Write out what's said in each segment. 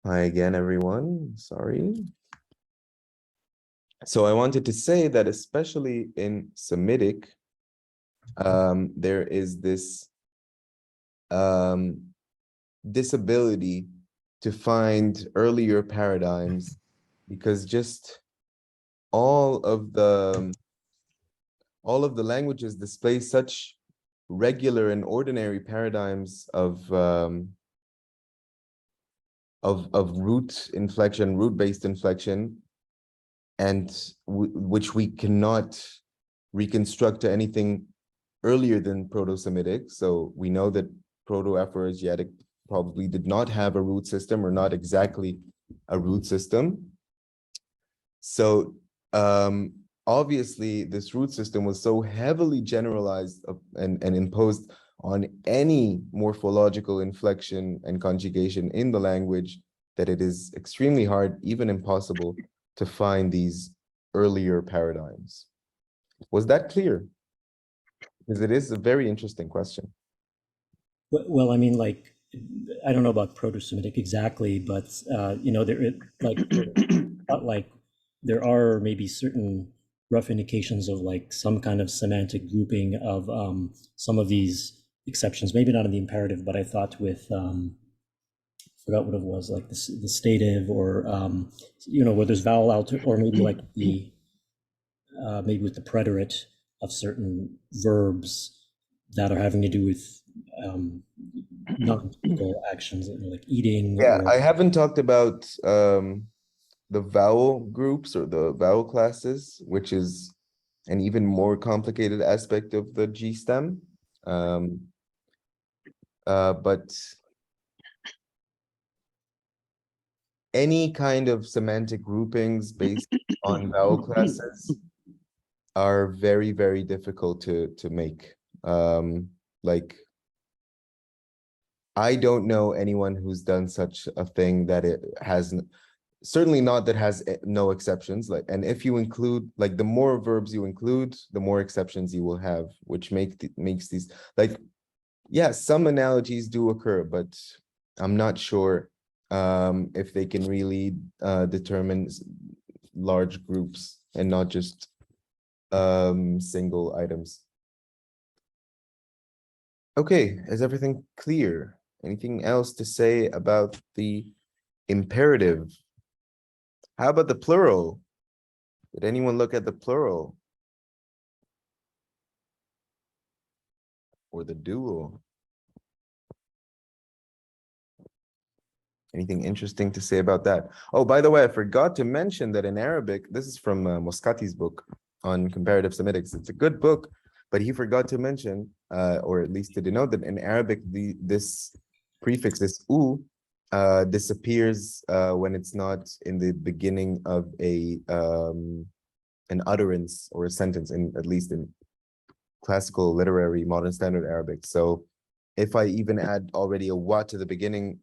Hi again, everyone. Sorry. So I wanted to say that especially in Semitic, there is this disability to find earlier paradigms because just all of the languages display such regular and ordinary paradigms of root inflection, root-based inflection, and which we cannot reconstruct to anything earlier than Proto-Semitic. So we know that Proto-Afroasiatic probably did not have a root system, or not exactly a root system. So obviously this root system was so heavily generalized and imposed on any morphological inflection and conjugation in the language that it is extremely hard, even impossible, to find these earlier paradigms. Was that clear? Because it is a very interesting question. Well, I mean, like, I don't know about Proto-Semitic exactly, but there are maybe certain rough indications of like some kind of semantic grouping of some of these exceptions. Maybe not in the imperative, but I thought with forgot what it was, like the stative, or where there's vowel alter, or maybe like the maybe with the preterite of certain verbs that are having to do with non-typical actions, like eating. Yeah, Or I haven't talked about the vowel groups or the vowel classes, which is an even more complicated aspect of the G stem. But any kind of semantic groupings based on vowel classes are very, very difficult to make. Like, I don't know anyone who's done such a thing that it has, certainly not that has no exceptions. Like, and if you include, like, the more verbs you include, the more exceptions you will have, which makes these, like, yeah, some analogies do occur, but I'm not sure if they can really determine large groups and not just single items. Okay, is everything clear? Anything else to say about the imperative? How about the plural? Did anyone look at the plural? Or the dual? Anything interesting to say about that? Oh, by the way, I forgot to mention that in Arabic, this is from Moscati's book on comparative Semitics. It's a good book, but he forgot to mention, or at least to denote, that in Arabic, this prefix, this u, disappears when it's not in the beginning of an utterance or a sentence, at least in classical literary modern standard Arabic. So if I even add already a wa to the beginning,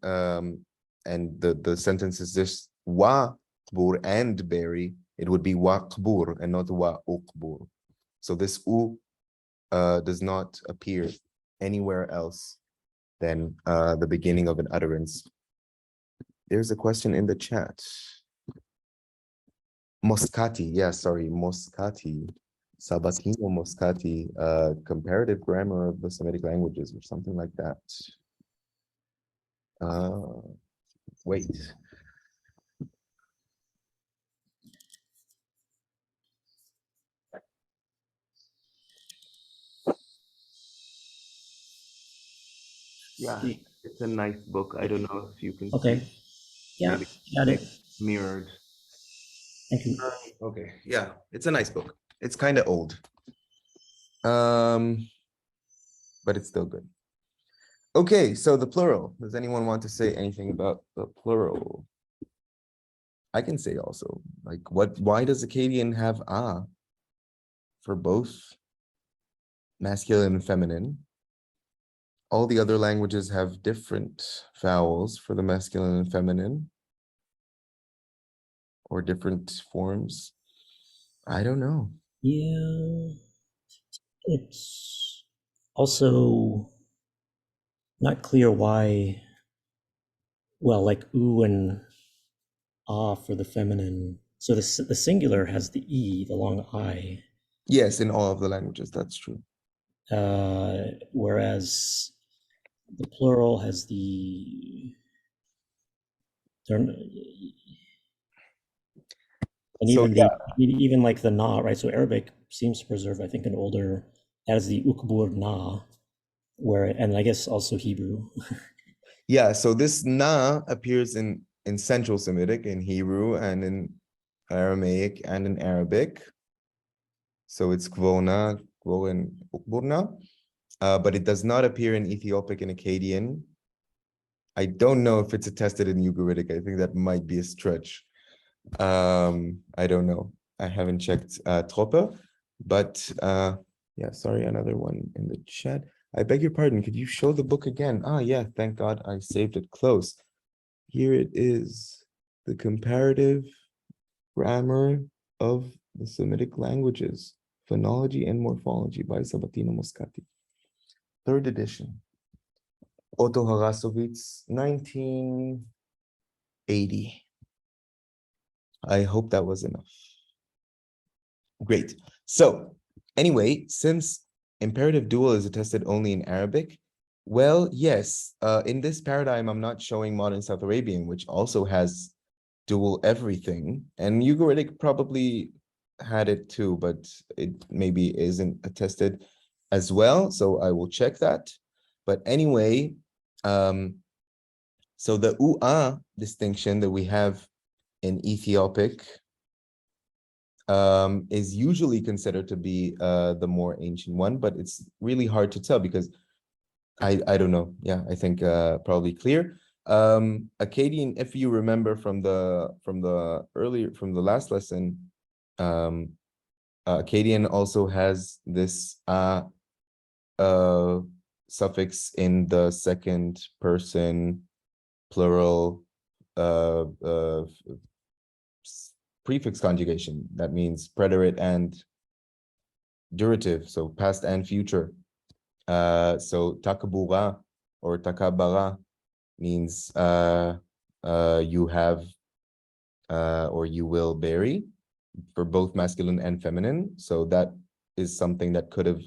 and the sentence is just wa qbur and berry, it would be wa qbur and not wa uqbur. So this u does not appear anywhere else than the beginning of an utterance. There's a question in the chat. Moscati, yeah, sorry, Moscati. Sabatino Moscati, comparative grammar of the Semitic languages, or something like that. Wait. Yeah, it's a nice book. I don't know if you can see. Okay, yeah, Maybe got it. mirrored. Thank you. Okay, yeah, it's a nice book. It's kind of old. But it's still good. Okay, so the plural. Does anyone want to say anything about the plural? I can say also, like, why does Akkadian have a for both masculine and feminine? All the other languages have different vowels for the masculine and feminine, or different forms. I don't know. Yeah, it's also not clear why. Well, like oo and for the feminine. So the singular has the E, the long I, Yes, in all of the languages, that's true. whereas the plural has the. And So even even like the na, right? So Arabic seems to preserve, I think, an older as the ukbur na, where and I guess also Hebrew. yeah, so this na appears in Central Semitic, in Hebrew, and in Aramaic, and in Arabic. So it's kvona, kvo, and ukburna. But it does not appear in Ethiopic and Akkadian. I don't know if it's attested in Ugaritic. I think that might be a stretch. I don't know. I haven't checked Troppe, but yeah, sorry, another one in the chat. I beg your pardon. Could you show the book again? Ah, yeah, thank God I saved it close. Here it is, the comparative grammar of the Semitic languages, phonology and morphology by Sabatino Moscati. Third edition. Otto Harasowitz, 1980. I hope that was enough. Great. So anyway, since imperative dual is attested only in Arabic, well, yes, in this paradigm, I'm not showing modern South Arabian, which also has dual everything. And Ugaritic probably had it too, but it maybe isn't attested as well. So I will check that. But anyway, so the UA distinction that we have in Ethiopic is usually considered to be the more ancient one, but it's really hard to tell because I don't know. Yeah, I think probably clear. Akkadian, if you remember from the last lesson, Akkadian also has this suffix in the second person plural prefix conjugation. That means preterite and durative, so past and future. So takabura or takabara means you have or you will bury for both masculine and feminine. So that is something that could have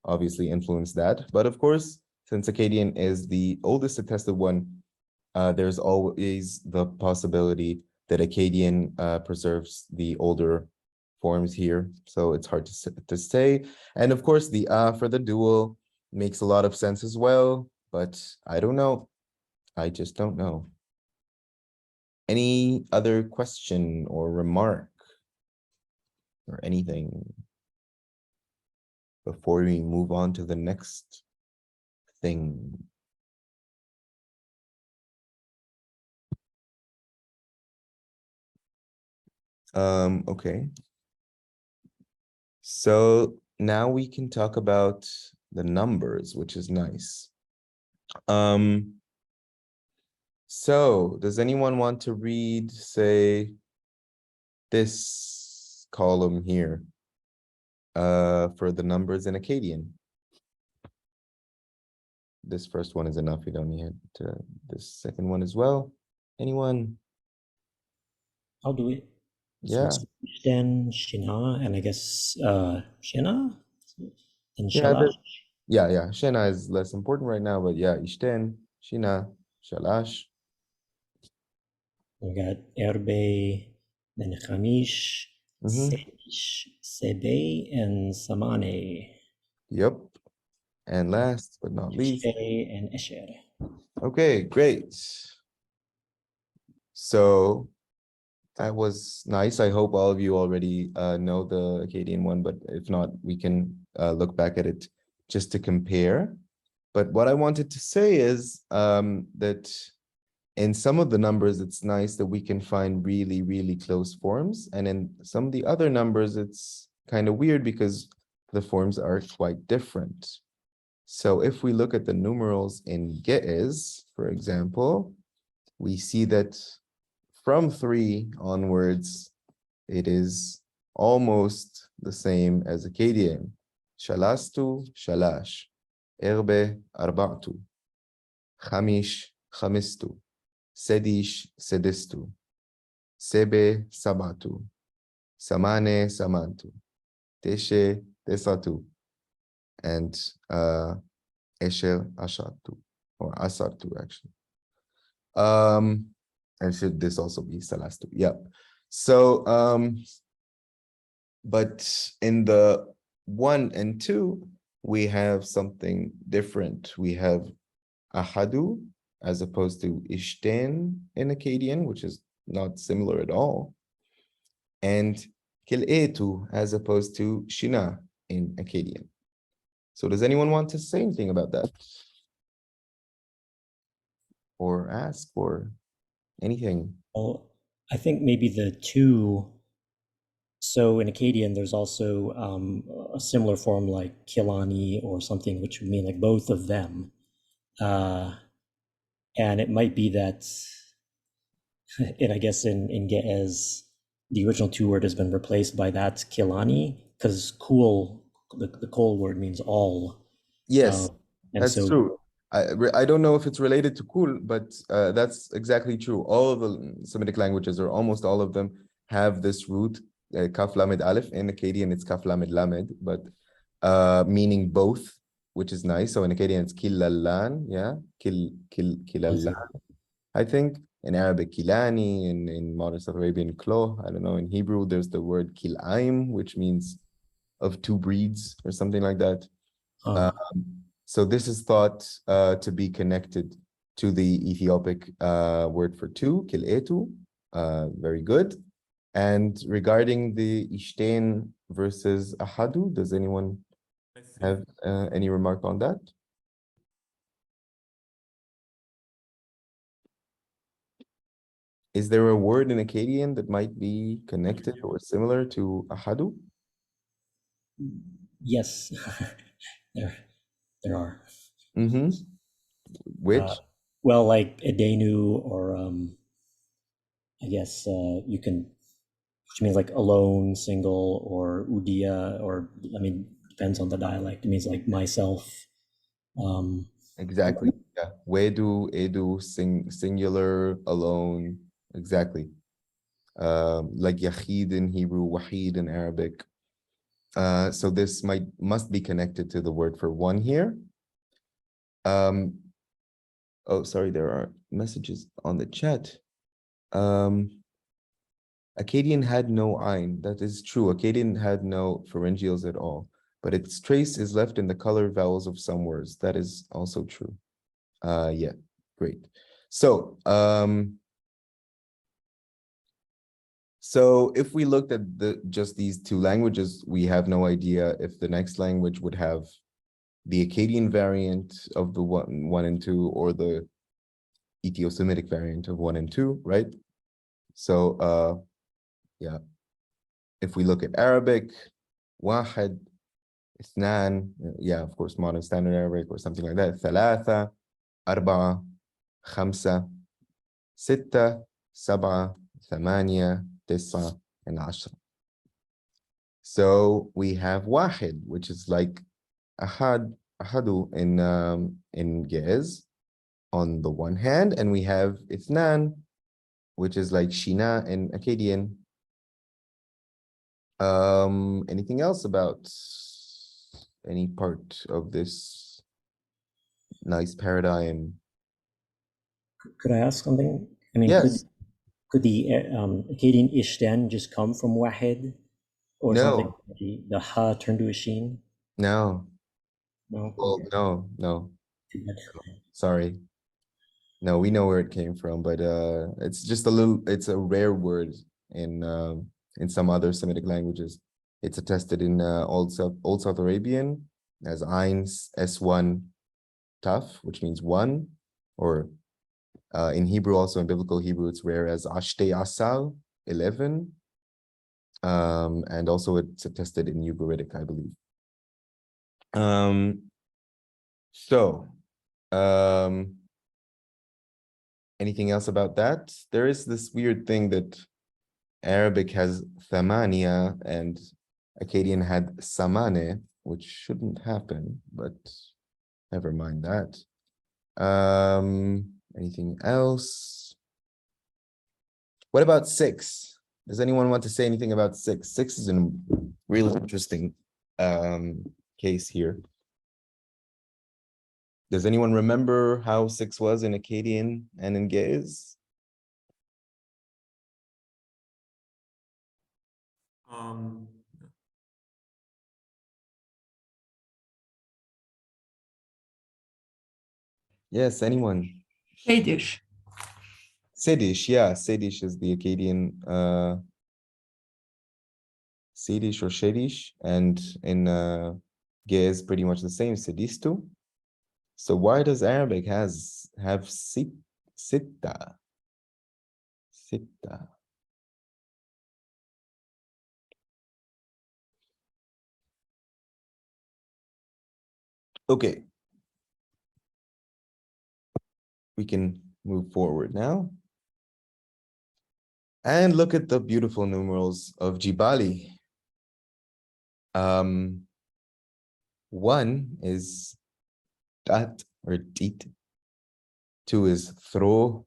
obviously influenced that. But of course, since Akkadian is the oldest attested one, there's always the possibility that Akkadian preserves the older forms here. So it's hard to say. And of course, the for the dual makes a lot of sense as well, but I don't know. I just don't know. Any other question or remark or anything before we move on to the next thing? Okay. So now we can talk about the numbers, which is nice. So does anyone want to read, say, this column here for the numbers in Akkadian? This first one is enough. We don't need this second one as well. Anyone? I'll do it. Yeah. So then Shina, and I guess Shina and Yeah, Shalash. yeah. Shena is less important right now, but yeah, Ishten, Shina, Shalash. We got Erbe, then Khamish, Sedish, Sebe, and Samane. Yep. And last but not least. And Esher. Okay, great. So that was nice. I hope all of you already know the Akkadian one, but if not, we can look back at it just to compare. But what I wanted to say is that in some of the numbers, it's nice that we can find really, really close forms. And in some of the other numbers, it's kind of weird because the forms are quite different. So if we look at the numerals in Ge'ez, for example, we see that from 3 onwards, it is almost the same as Akkadian. Shalastu, shalash. Erbe, arba'tu. Khamish, khamistu. Sedish, sedistu. Sebe sabatu. Samane samantu. Teshe tesatu. And Esher ashatu. Or asartu, actually. And should this also be salastu? Yeah. So but in the 1 and 2, we have something different. We have ahadu as opposed to ishten in Akkadian, which is not similar at all. And kil'etu as opposed to shina in Akkadian. So does anyone want to say anything about that? Or ask or anything? Well, I think maybe the two. So in Akkadian, there's also a similar form like Kilani or something, which would mean like both of them. And it might be that, and I guess in Ge'ez, the original two word has been replaced by that Kilani, because cool, the kol word means all. Yes, And that's so, true. I don't know if it's related to kul, but that's exactly true. All of the Semitic languages, or almost all of them, have this root, kaf lamed aleph. In Akkadian, it's kaf lamed lamed, but meaning both, which is nice. So in Akkadian, it's kilallan, yeah, kilallan. I think in Arabic, kilani, in modern South Arabian, klo. I don't know. In Hebrew, there's the word kilaim, which means of two breeds or something like that. So this is thought to be connected to the Ethiopic word for two, kil'etu. Very good. And regarding the ishten versus ahadu, does anyone have any remark on that? Is there a word in Akkadian that might be connected or similar to ahadu? yes, there are. Mm-hmm. Which? Well, like Edenu, or I guess you can, which means like alone, single, or Udia, or I mean, depends on the dialect. It means like myself. Exactly. Yeah. Wedu, edu, singular, alone. Exactly. Like Yahid in Hebrew, Wahid in Arabic. So this must be connected to the word for one here. Oh, sorry, there are messages on the chat. Akkadian had no ayn. That is true. Akkadian had no pharyngeals at all, but its trace is left in the color vowels of some words. That is also true. Yeah, great. So, so if we looked at just these two languages, we have no idea if the next language would have the Akkadian variant of the one and two, or the Ethio-Semitic variant of 1 and 2, right? So yeah, if we look at Arabic, واحد, اثنان, yeah, of course, modern standard Arabic or something like that. ثلاثة, أربعة, خمسة, ستة, سبعة, ثمانية, تسعة, and عشرة. So we have واحد, which is like ahadu in Ge'ez on the one hand, and we have اثنان, which is like shina in Akkadian. Anything else about any part of this nice paradigm? Could I ask something? I mean, Yes. could the Akkadian ishtan just come from wahid, or something? No. The ha turned to a sheen? No. No. Well, Okay. no. Sorry. No, we know where it came from, but it's just it's a rare word in some other Semitic languages. It's attested in Old South Arabian as Ain S1 Taf, which means one, or in Hebrew, also in biblical Hebrew, it's rare as Ashte Asal 11, and also it's attested in Ugaritic, I believe. So anything else about that? There is this weird thing that Arabic has thamania and Akkadian had samane, which shouldn't happen, but never mind that. Anything else? What about 6? Does anyone want to say anything about 6? 6 is a really interesting case here. Does anyone remember how 6 was in Akkadian and in Ge'ez? Yes, anyone? Sedish. Sedish, yeah, Sedish is the Akkadian Sedish or Shedish, and in Ge'ez pretty much the same, Sedistu. So why does Arabic have sitta? Sitta. Okay. We can move forward now. And look at the beautiful numerals of Jibali. 1 is dat or dit. 2 is thro,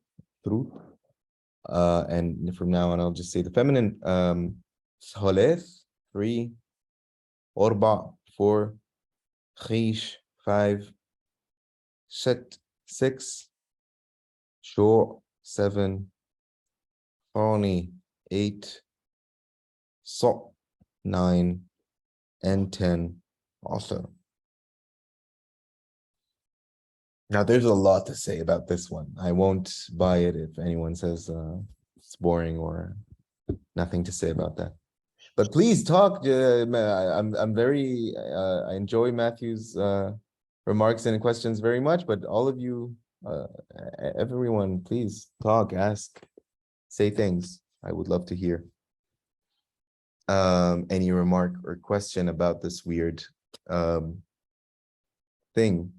and from now on, I'll just say the feminine, tholeth, 3, orba, 4, khish, 5, shet, 6, shor, 7, thani, 8, so, 9, and 10 also. Now, there's a lot to say about this one. I won't buy it if anyone says it's boring or nothing to say about that. But please talk. I'm very. I enjoy Matthew's remarks and questions very much. But all of you, everyone, please talk, ask, say things. I would love to hear any remark or question about this weird thing.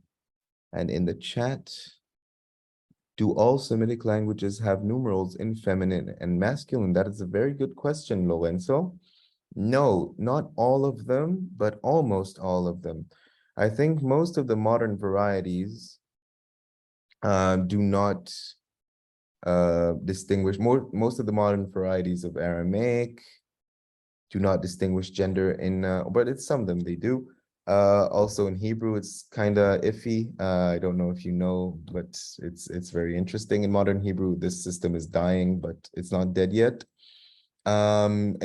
And in the chat, do all Semitic languages have numerals in feminine and masculine? That is a very good question, Lorenzo. No, not all of them, but almost all of them. I think most of the modern varieties do not distinguish, most of the modern varieties of Aramaic do not distinguish gender in, but it's some of them they do. Also in Hebrew, it's kind of iffy. I don't know if you know, but it's very interesting. In modern Hebrew, this system is dying, but it's not dead yet. And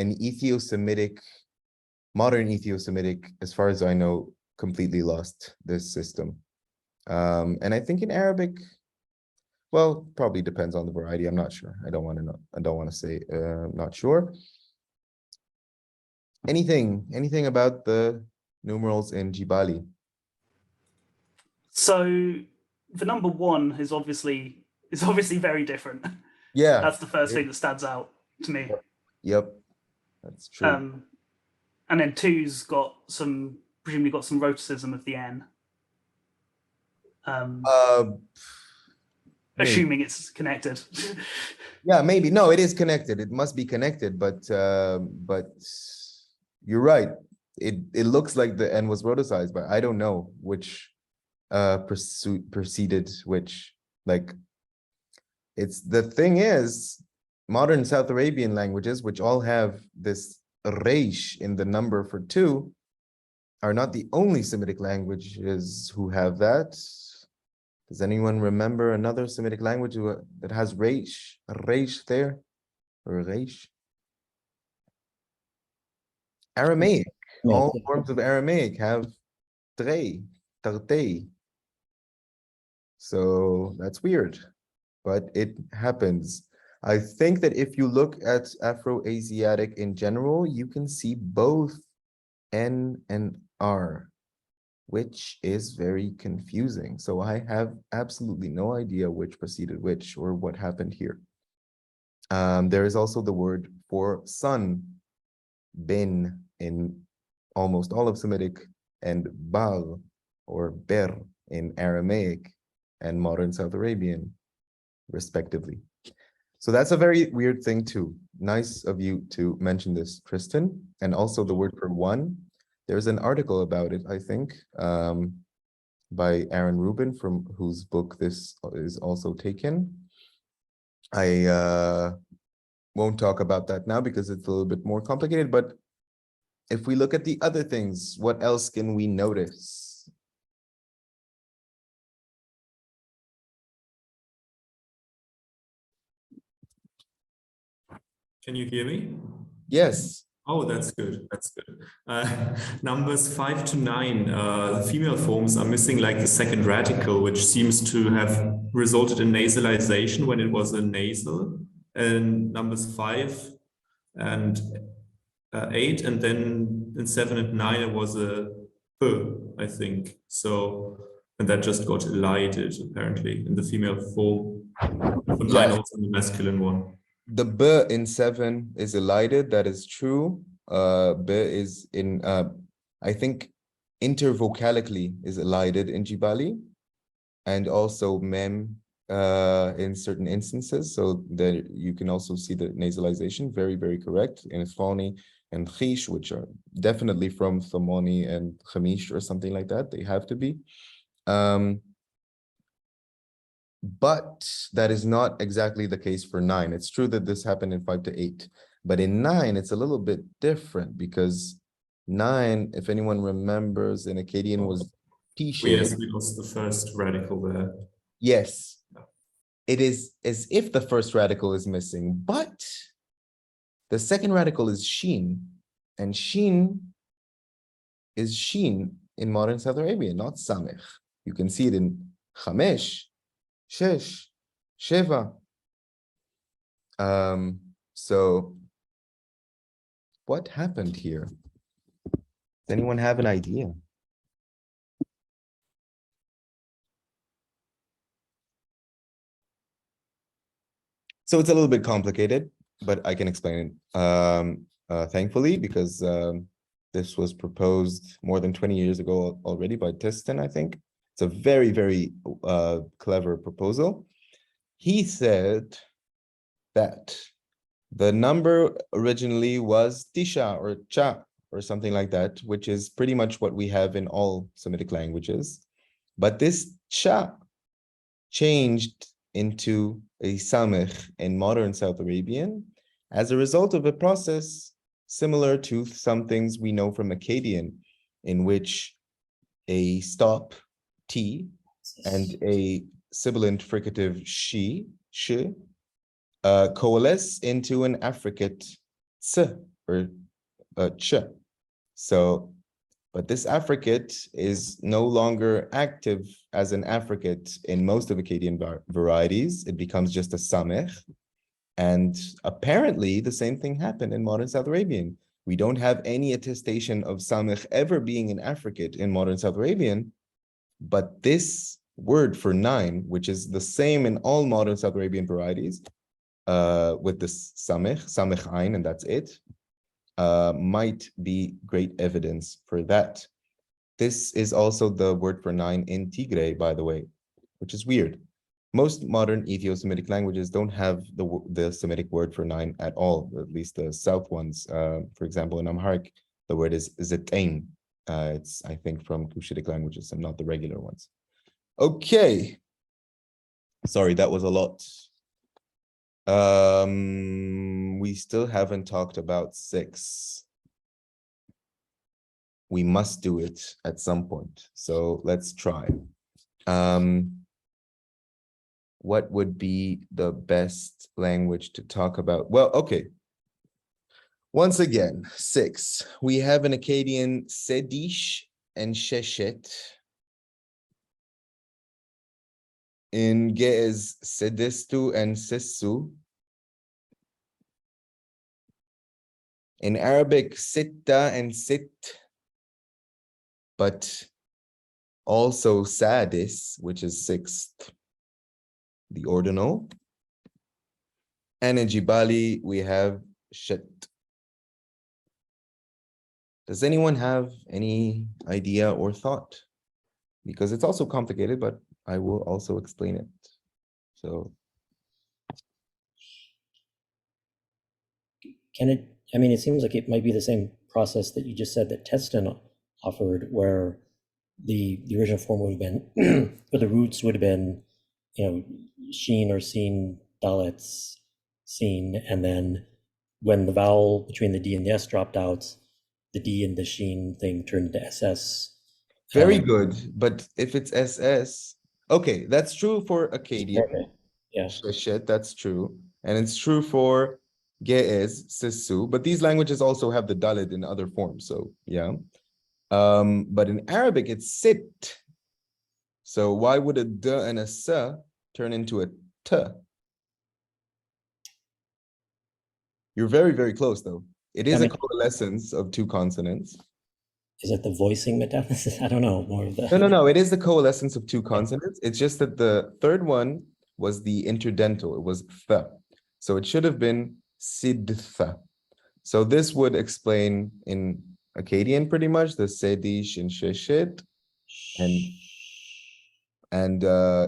modern Ethio-Semitic, as far as I know, completely lost this system. And I think in Arabic, well, probably depends on the variety. I'm not sure. I don't want to know. I don't want to say not sure. Anything about the numerals in Jibali? So the number 1 is obviously very different. Yeah, That's the first thing that stands out to me. Yep, that's true. And then 2's got presumably got some rotacism of the N. Assuming it's connected. Yeah, maybe. No, it is connected. It must be connected, but you're right. It looks like the N was roticized, but I don't know which preceded which. Like, the thing is, modern South Arabian languages, which all have this reish in the number for 2, are not the only Semitic languages who have that. Does anyone remember another Semitic language that has reish there? Or reish? Aramaic. Yeah. All forms of Aramaic have trei, tartei. So that's weird, but it happens. I think that if you look at Afro-Asiatic in general, you can see both N and R, which is very confusing. So I have absolutely no idea which preceded which or what happened here. There is also the word for son, ben, in almost all of Semitic, and bal, or ber, in Aramaic and modern South Arabian, respectively. So that's a very weird thing too. Nice of you to mention this, Tristan. And also the word for 1. There's an article about it, I think, by Aaron Rubin, from whose book this is also taken. won't talk about that now because it's a little bit more complicated. But if we look at the other things, what else can we notice? Can you hear me? Yes. Oh, that's good. That's good. Numbers 5 to 9, the female forms are missing like the second radical, which seems to have resulted in nasalization when it was a nasal. And numbers 5 and 8, and then in 7 and 9 it was a p, I think. So, and that just got elided apparently in the female form. The 9 also in the masculine one. The b in 7 is elided, that is true. B is in I think intervocalically is elided in Jibali, and also mem in certain instances. So there you can also see the nasalization, very, very correct, in Thoni and Khish, which are definitely from Thomoni and Khamish or something like that. They have to be. But that is not exactly the case for 9. It's true that this happened in 5 to 8, but in 9, it's a little bit different because 9, if anyone remembers, in Akkadian was Pishe. Yes, we lost the first radical there. Yes, it is as if the first radical is missing, but the second radical is Shin, and Shin is Shin in modern South Arabian, not Samech. You can see it in Chamesh, Shesh, Sheva. So what happened here? Does anyone have an idea? So it's a little bit complicated, but I can explain it thankfully, because this was proposed more than 20 years ago already by Tiston, I think. It's a very, very clever proposal. He said that the number originally was Tisha or Cha or something like that, which is pretty much what we have in all Semitic languages. But this Cha changed into a Samech in modern South Arabian as a result of a process similar to some things we know from Akkadian, in which a stop T and a sibilant fricative sh coalesce into an affricate ts or ch. So, but this affricate is no longer active as an affricate in most of Akkadian varieties. It becomes just a samech. And apparently the same thing happened in modern South Arabian. We don't have any attestation of samech ever being an affricate in modern South Arabian, but this word for 9, which is the same in all modern South Arabian varieties, with this samech ein, and that's it, might be great evidence for that. This is also the word for 9 in Tigray, by the way, which is weird. Most modern Ethio-Semitic languages don't have the Semitic word for 9 at all, at least the South ones. For example, in Amharic, the word is zetain. It's, I think, from Cushitic languages and not the regular ones. Okay. Sorry, that was a lot. We still haven't talked about 6. We must do it at some point. So let's try. What would be the best language to talk about? Well, okay. Once again, 6. We have an Akkadian Sedish and Sheshet. In Ge'ez, Sedistu and Sissu. In Arabic, Sitta and Sit. But also Sadis, which is 6th, the ordinal. And in Jibali, we have Shet. Does anyone have any idea or thought? Because it's also complicated, but I will also explain it. So. Can it, I mean, it seems like it might be the same process that you just said that Teston offered, where the original form would have been, or the roots would have been, you know, Sheen or Seen, Dalits, seen, and then when the vowel between the D and the S dropped out, the D and the sheen thing turned into SS. Very good. But if it's SS, okay, that's true for Akkadian. Okay. Yeah. Shit, that's true. And it's true for Ge'ez, Sisu, but these languages also have the Dalit in other forms. So yeah. But in Arabic, it's sit. So why would a D and a S turn into a T? You're very, very close though. It is a coalescence of two consonants. Is it the voicing metathesis? I don't know. More of the No. It is the coalescence of two consonants. It's just that the third one was the interdental. It was th. So it should have been sidtha. So this would explain in Akkadian pretty much the sedish and sheshit, and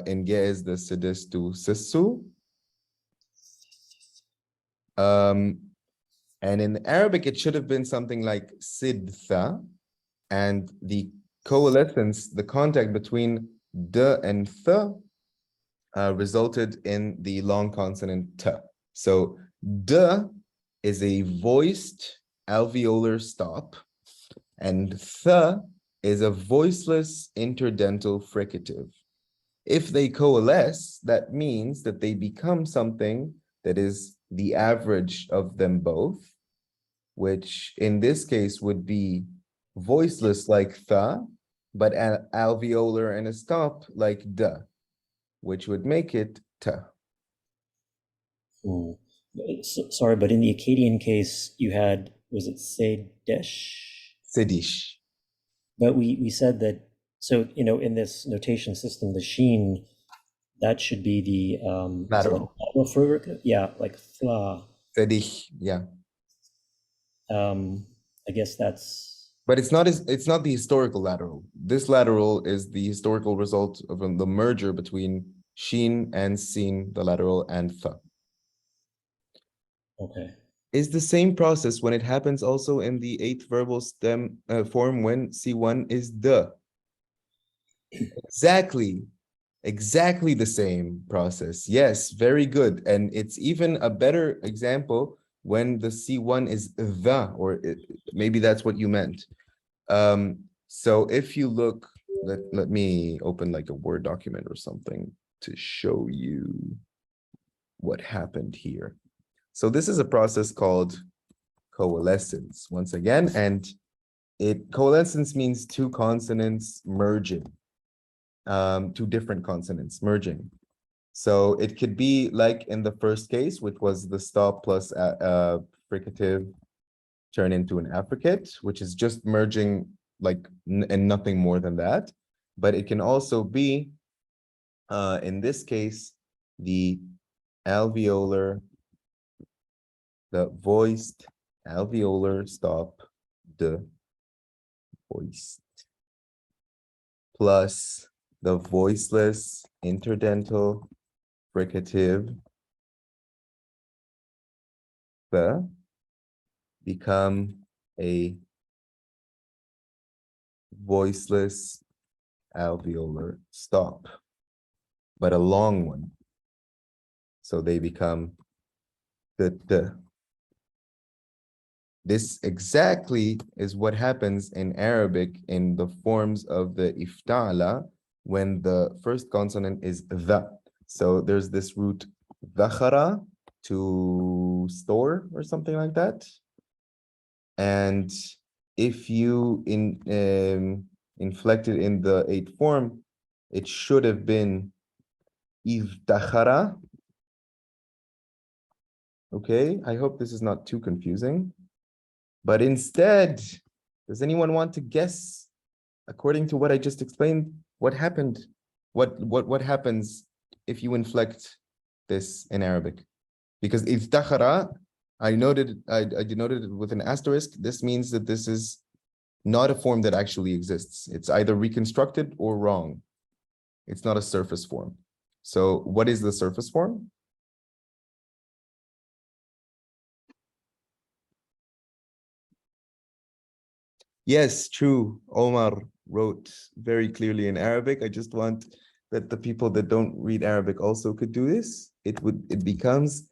in Ge'ez the sidistu sisu. And in Arabic it should have been something like sidtha, and the coalescence, the contact between d and th resulted in the long consonant t. So d is a voiced alveolar stop, and th is a voiceless interdental fricative. If they coalesce, that means that they become something that is the average of them both, which in this case would be voiceless like th, but alveolar and a stop like d, which would make it t. Sorry, but in the Akkadian case, you had, was it Sedish? Sedish. But we said that, so, in this notation system, the sheen, that should be the lateral. Yeah, like thla. Sedish, yeah. I guess that's. But it's not the historical lateral. This lateral is the historical result of the merger between sheen and sin, the lateral, and th. Okay. Is the same process when it happens also in the eighth verbal stem form when C1 is the. Exactly the same process. Yes, very good. And it's even a better example when the C1 is the, or maybe that's what you meant. So if you look, let me open like a Word document or something to show you what happened here. So this is a process called coalescence once again, and coalescence means two consonants merging, two different consonants merging. So it could be like in the first case, which was the stop plus fricative turn into an affricate, which is just merging like and nothing more than that. But it can also be, in this case, the alveolar, the voiced alveolar stop, the voiced, plus the voiceless interdental fricative, the, become a voiceless alveolar stop, but a long one. So they become the. This exactly is what happens in Arabic in the forms of the ifta'ala when the first consonant is the. So there's this root dhakhara, to store or something like that. And if you inflect it in the eighth form, it should have been iftakhara. Okay, I hope this is not too confusing. But instead, does anyone want to guess, according to what I just explained, what happened? What happens if you inflect this in Arabic? Because iftakhara, I denoted it with an asterisk. This means that this is not a form that actually exists. It's either reconstructed or wrong. It's not a surface form. So what is the surface form? Yes, true. Omar wrote very clearly in Arabic. I just want that the people that don't read Arabic also could do this. It becomes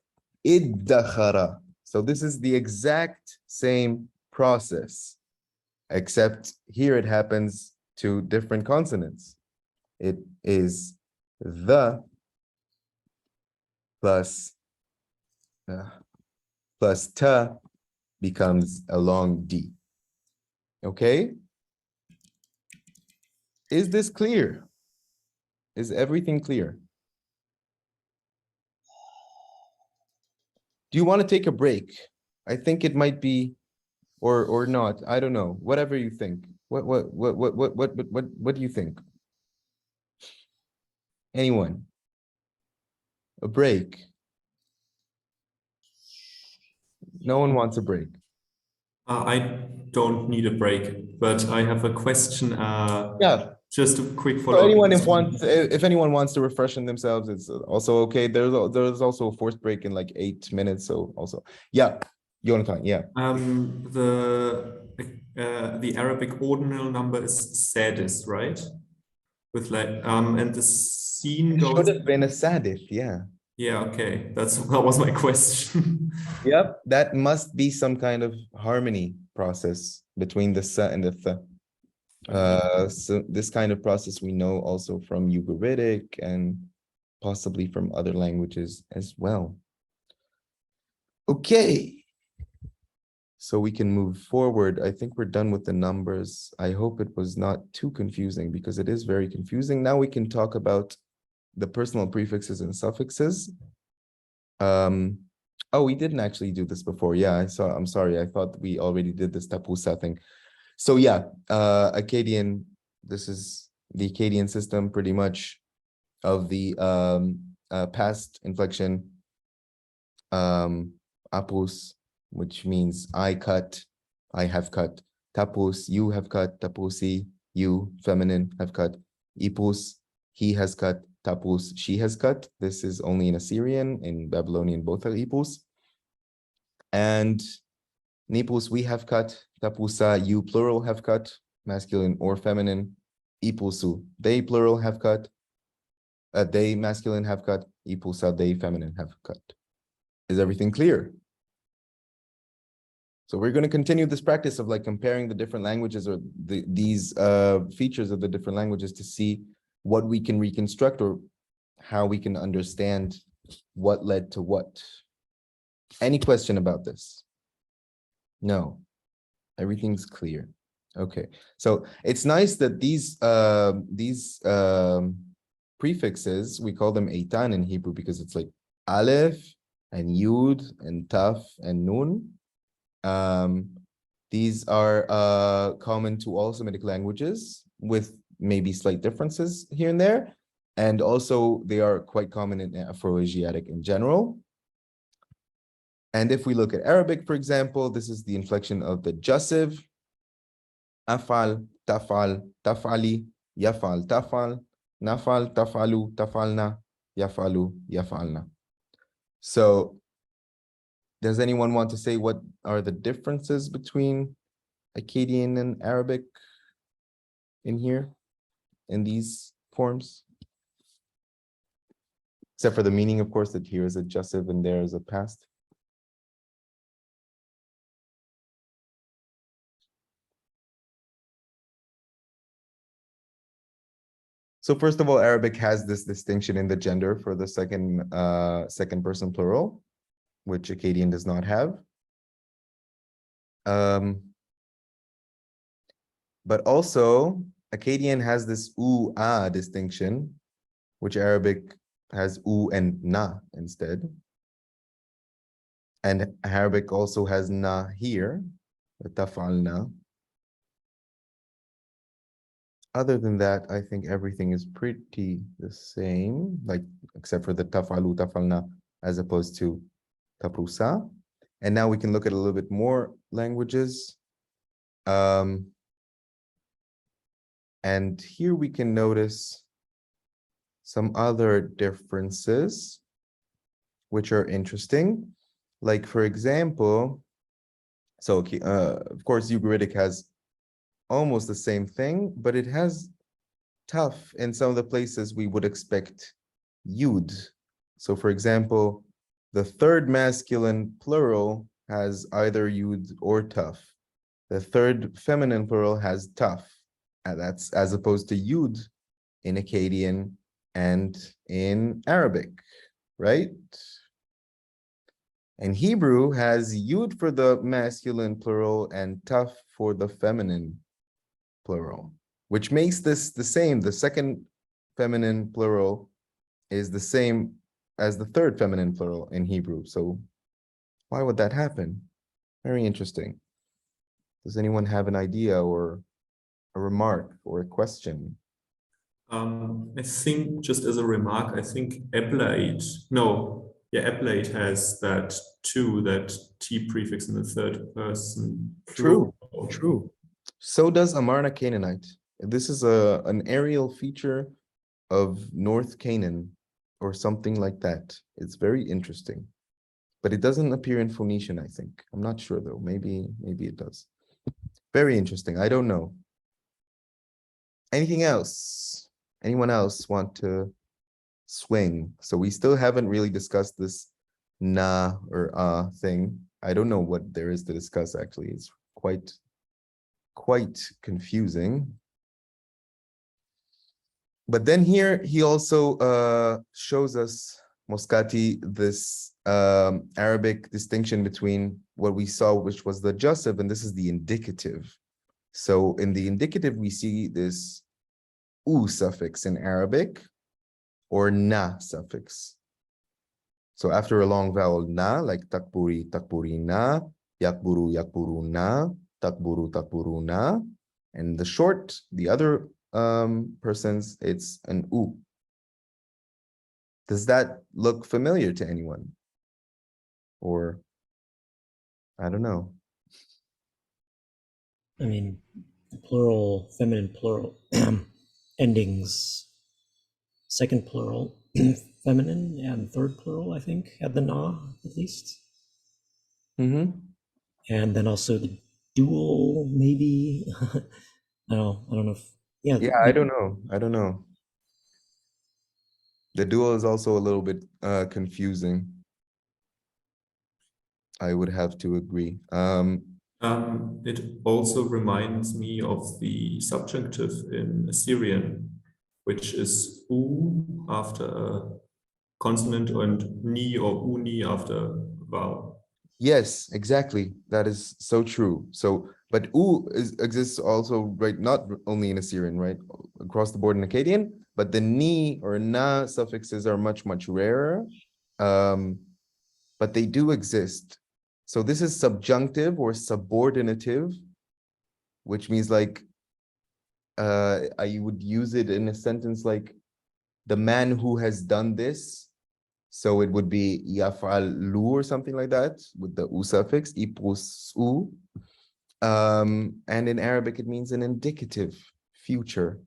iddakhara. So this is the exact same process, except here it happens to different consonants. It is the plus ta becomes a long D. Okay? Is this clear? Is everything clear? Do you want to take a break? I think it might be, or not. I don't know. Whatever you think. What do you think? Anyone? A break? No one wants a break. I don't need a break, but I have a question. Yeah. Just a quick So follow-up. if anyone wants to refreshen themselves, it's also okay. There's also a forced break in like 8 minutes. So also, yeah, Jonathan, yeah. The Arabic ordinal number is sadist, right? With like and the scene It goes. should have been a sadif, yeah. Yeah, okay. That was my question. Yep, that must be some kind of harmony process between the sa and the th. So this kind of process we know also from Ugaritic and possibly from other languages as well. Okay. So we can move forward. I think we're done with the numbers. I hope it was not too confusing because it is very confusing. Now we can talk about the personal prefixes and suffixes. Oh, we didn't actually do this before. Yeah, I'm sorry. I thought we already did this tapusa thing. So yeah, Akkadian, this is the Akkadian system pretty much of the past inflection, apus, which means I cut, I have cut. Tapus, you have cut. Tapusi, you, feminine, have cut. Ipus, he has cut. Tapus, she has cut. This is only in Assyrian, in Babylonian, both are ipus. And Nipus, we have cut. Tapusa, you plural have cut, masculine or feminine. Ipusu, they plural have cut. They masculine have cut. Ipusa, they feminine have cut. Is everything clear? So we're going to continue this practice of like comparing the different languages or these features of the different languages to see what we can reconstruct or how we can understand what led to what. Any question about this? No, everything's clear. Okay, so it's nice that these prefixes, we call them eitan in Hebrew because it's like aleph and yud and taf and nun. These are common to all Semitic languages with maybe slight differences here and there. And also they are quite common in Afro-Asiatic in general. And if we look at Arabic, for example, this is the inflection of the jussive. Afal, tafal, tafali, yafal, tafal, nafal, tafalu, tafalna, yafalu, yafalna. So does anyone want to say what are the differences between Akkadian and Arabic in here, in these forms? Except for the meaning, of course, that here is a jussive and there is a past. So first of all, Arabic has this distinction in the gender for the second person plural, which Akkadian does not have. But also, Akkadian has this u-a distinction, which Arabic has u and na instead. And Arabic also has na here, taf'alna. Other than that, I think everything is pretty the same, like except for the taf'alu, taf'alna, as opposed to taprusa. And now we can look at a little bit more languages. And here we can notice some other differences, which are interesting. Like, for example, so of course, Ugaritic has almost the same thing, but it has tough in some of the places we would expect yud. So for example, The third masculine plural has either yud or taf. The third feminine plural has taf, and that's as opposed to yud in Akkadian and in Arabic, right? And Hebrew has yud for the masculine plural and taf for the feminine plural, which makes this the same. The second feminine plural is the same as the third feminine plural in Hebrew. So why would that happen? Very interesting. Does anyone have an idea or a remark or a question? I think just as a remark, I think Ablate, no, yeah, Ablate has that too, that T prefix in the third person. True, plural. true. So does Amarna Canaanite. This is an aerial feature of North Canaan or something like that. It's very interesting, but it doesn't appear in Phoenician, I think. I'm not sure though. Maybe it does. Very interesting. I don't know. Anything else? Anyone else want to swing? So we still haven't really discussed this na or thing. I don't know what there is to discuss actually. It's quite confusing. But then here he also shows us, Moscati, this Arabic distinction between what we saw, which was the jussive, and this is the indicative. So in the indicative, we see this u suffix in Arabic or na suffix. So after a long vowel na, like takburi, takburina, yakburu, yakburuna, takburu, takburuna, and the short, the other persons, it's an u. Does that look familiar to anyone? Or I don't know. I mean, plural, feminine plural endings, second plural feminine and third plural, I think, had the na at least. Mm-hmm. And then also the dual, maybe. I don't know if, yeah. Yeah, I don't know. I don't know. The dual is also a little bit confusing. I would have to agree. It also reminds me of the subjunctive in Assyrian, which is u after a consonant and ni or uni after a vowel. Yes, exactly. That is so true. So, but u exists also, right, not only in Assyrian, right, across the board in Akkadian, but the ni or na suffixes are much rarer, but they do exist. So this is subjunctive or subordinative, which means like, I would use it in a sentence like, the man who has done this. So it would be yaf'alu or something like that with the u suffix, ipusu. And in Arabic, it means an indicative future.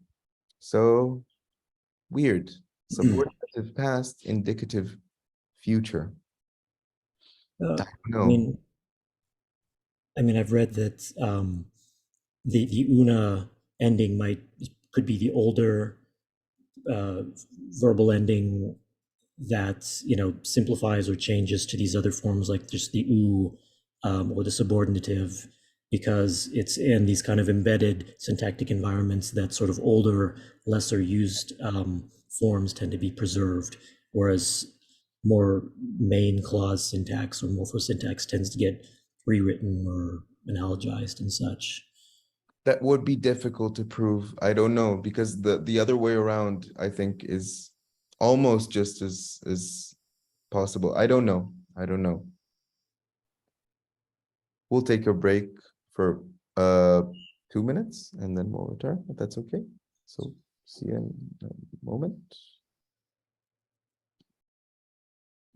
So weird. Subordinative past, indicative future. I don't know. I mean, I've read that the una ending could be the older verbal ending that simplifies or changes to these other forms, like just the u or the subordinative, because it's in these kind of embedded syntactic environments that sort of older, lesser used forms tend to be preserved, whereas more main clause syntax or morphosyntax tends to get rewritten or analogized and such. That would be difficult to prove. I don't know, because the other way around, I think, is almost just as possible. I don't know. I don't know. We'll take a break for 2 minutes and then we'll return, if that's okay. So see you in a moment.